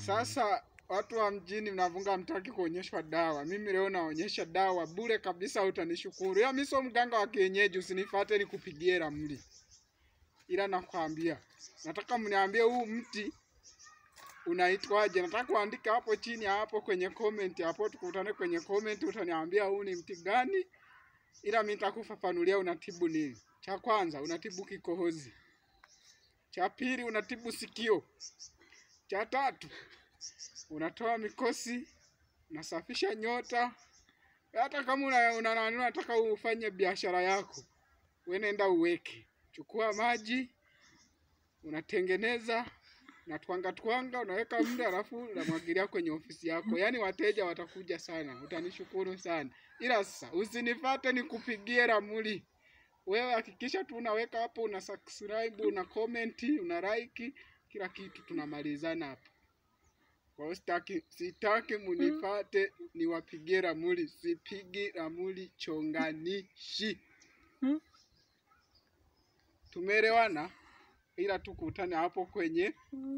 Sasa watu wa mjini mnavunga mtaki kuonyeshwa dawa. Mimi leo naonyesha dawa bure kabisa, utanishukuru. Ya mimi sio mganga wa kienyeji, usinifuate nikupigie ramli. Ila nakwambia, nataka mniambie huu mti unaitwaje. Nataka kuandika hapo chini hapo kwenye comment hapo, tukutane kwenye comment, utaniambia huu ni mti gani. Ila mimi nitakufafanulia unatibu nini. Cha kwanza unatibu kikohozi. Cha pili unatibu sikio. Cha tatu unatoa mikosi, unasafisha nyota. Hata kama unataka ufanye biashara yako, wewe nenda uweke. Chukua maji, unatengeneza, unatwanga, unaweka mle alafu unamwagilia kwenye ofisi yako. Yaani wateja watakuja sana, utanishukuru sana. Ila sasa usinifuate nikupigie ramli. Wewe hakikisha tu unaweka hapo, una subscribe, una comment, una like, kila kitu tunamalizana hapo. Kwa sitaki munifate niwapigie ramli, sipigi ramli chonganishi. Tumeelewana? Ila tukutane hapo kwenye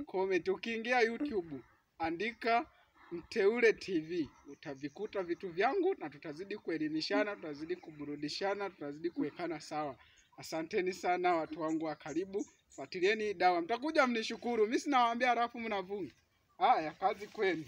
comment. Ukiingia YouTube andika Mteule TV, utavikuta vitu vyangu na tutazidi kuelimishana, tutazidi kuburudishana, tutazidi kuwekana sawa. Asanteni sana watu wangu wa karibu. Fuatilieni dawa. Mtakuja mnishukuru. Mimi sinawaambia alafu mnavunga. Haya, kazi kwenu.